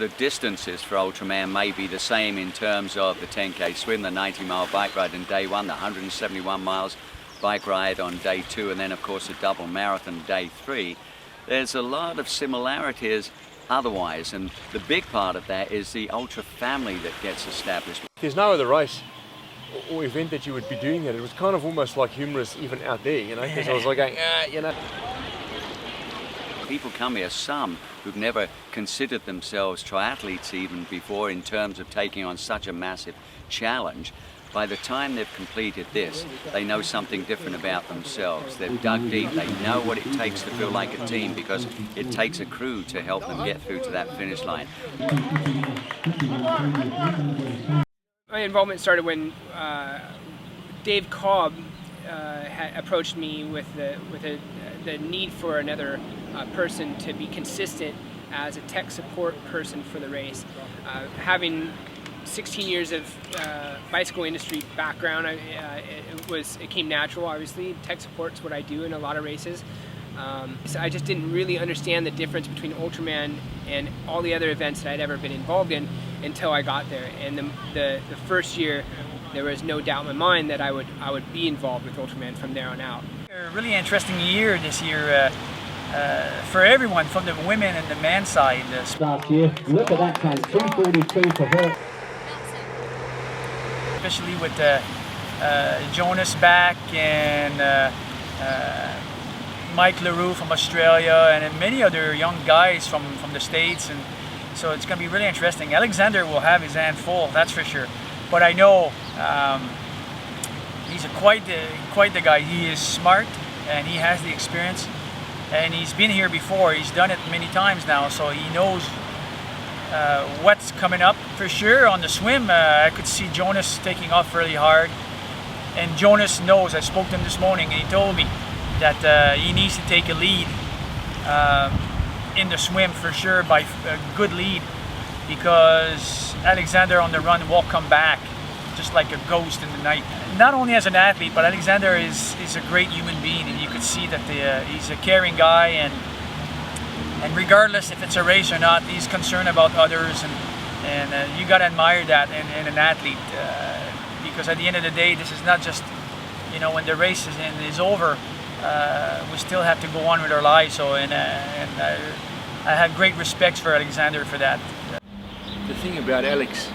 sort of distances for Ultraman may be the same in terms of the 10K swim, the 90-mile bike ride on day 1, the 171 miles bike ride on day 2, and then of course a double marathon day 3. There's a lot of similarities otherwise, and the big part of that is the ultra family that gets established. There's no other race or event that you would be doing that. It was kind of almost like humorous even out there, you know, because I was like going, you know. People come here, some who've never considered themselves triathletes even before in terms of taking on such a massive challenge. By the time they've completed this, they know something different about themselves. They've dug deep, they know what it takes to feel like a team, because it takes a crew to help them get through to that finish line. My involvement started when Dave Cobb approached me with the need for another person to be consistent as a tech support person for the race. Having 16 years of bicycle industry background, it came natural. Obviously, tech support's what I do in a lot of races. So I just didn't really understand the difference between Ultraman and all the other events that I'd ever been involved in until I got there. And the first year, there was no doubt in my mind that I would be involved with Ultraman from there on out. A really interesting year this year for everyone, from the women and the man side. Last year, look at that time, 3:42 for her. Especially with Jonas back and Mike LaRue from Australia, and then many other young guys from the States, and so it's going to be really interesting. Alexander will have his hand full, that's for sure. But I know he's quite the guy. He is smart and he has the experience, and he's been here before. He's done it many times now, so he knows what's coming up for sure. On the swim, I could see Jonas taking off really hard, and Jonas knows. I spoke to him this morning and he told me that he needs to take a lead in the swim for sure, by a good lead, because Alexander on the run will come back just like a ghost in the night. Not only as an athlete, but Alexander is a great human being, and you could see that he's a caring guy, and regardless if it's a race or not, he's concerned about others, and you got to admire that in an athlete, because at the end of the day, this is not just, you know, when the race is over, we still have to go on with our lives. So, I have great respect for Alexander for that. The thing about Alex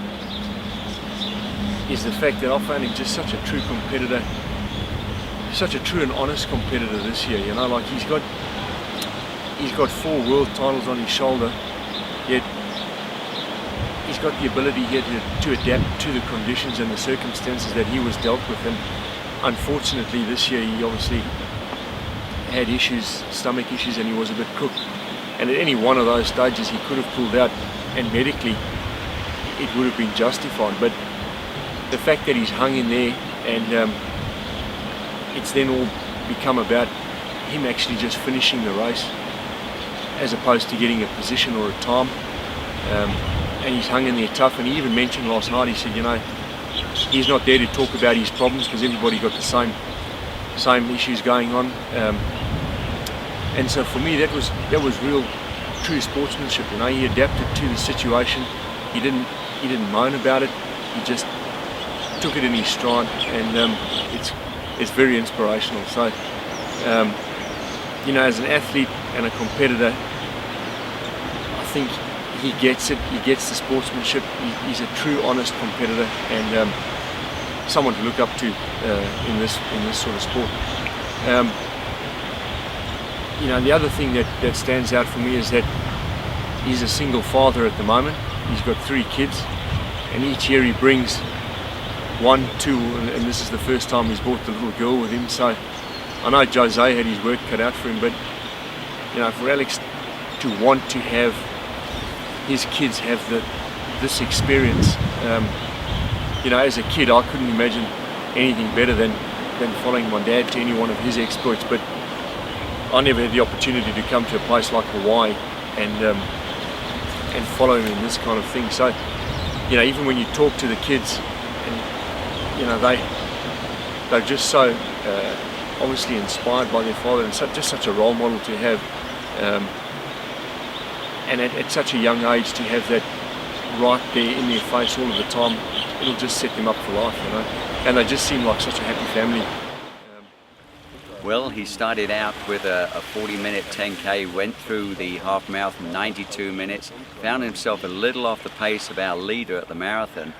is the fact that I found him just such a true competitor, such a true and honest competitor this year. You know, like he's got 4 world titles on his shoulder, yet he's got the ability here to adapt to the conditions and the circumstances that he was dealt with. And unfortunately this year he obviously had issues, stomach issues, and he was a bit cooked. And at any one of those stages he could have pulled out, and medically it would have been justified. But the fact that he's hung in there, and it's then all become about him actually just finishing the race as opposed to getting a position or a time, and he's hung in there tough. And he even mentioned last night, he said, you know, he's not there to talk about his problems because everybody got the same issues going on, and so for me that was real true sportsmanship. You know, he adapted to the situation. He didn't moan about it. He just took it in his stride, and it's very inspirational. So you know, as an athlete and a competitor, I think he gets it. He gets the sportsmanship. He's a true, honest competitor, and someone to look up to in this sort of sport. You know, the other thing that stands out for me is that he's a single father at the moment. He's got 3 kids, and each year he brings 1, 2, and this is the first time he's brought the little girl with him. So I know Jose had his work cut out for him, but you know, for Alex to want to have his kids have this experience, you know, as a kid I couldn't imagine anything better than following my dad to any one of his exploits. But I never had the opportunity to come to a place like Hawaii and follow him in this kind of thing. So, you know, even when you talk to the kids, and you know, they're just so obviously inspired by their father, and just such a role model to have, and at such a young age to have right there in their face all of the time, it'll just set them up for life, you know. And they just seem like such a happy family. Well, he started out with a 40-minute 10K, went through the half marathon 92 minutes, found himself a little off the pace of our leader at the marathon,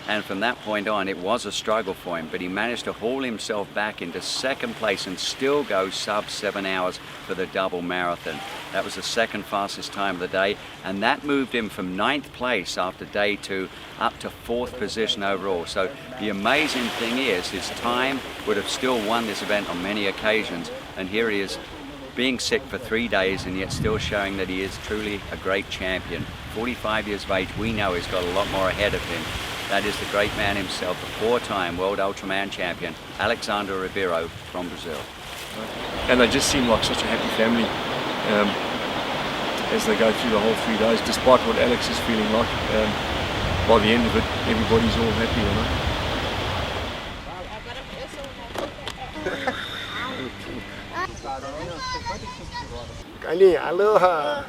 and from that point on it was a struggle for him, but he managed to haul himself back into second place and still go sub 7 hours for the double marathon. That was the second fastest time of the day, and that moved him from 9th place after day 2 up to 4th position overall. So the amazing thing is his time would have still won this event on many occasions, and here he is being sick for 3 days and yet still showing that he is truly a great champion. 45 years of age, we know he's got a lot more ahead of him. That is the great man himself, the 4-time World Ultraman Champion, Alexandre Ribeiro from Brazil. And they just seem like such a happy family as they go through the whole 3 days, despite what Alex is feeling like. By the end of it, everybody's all happy, you know. Aloha.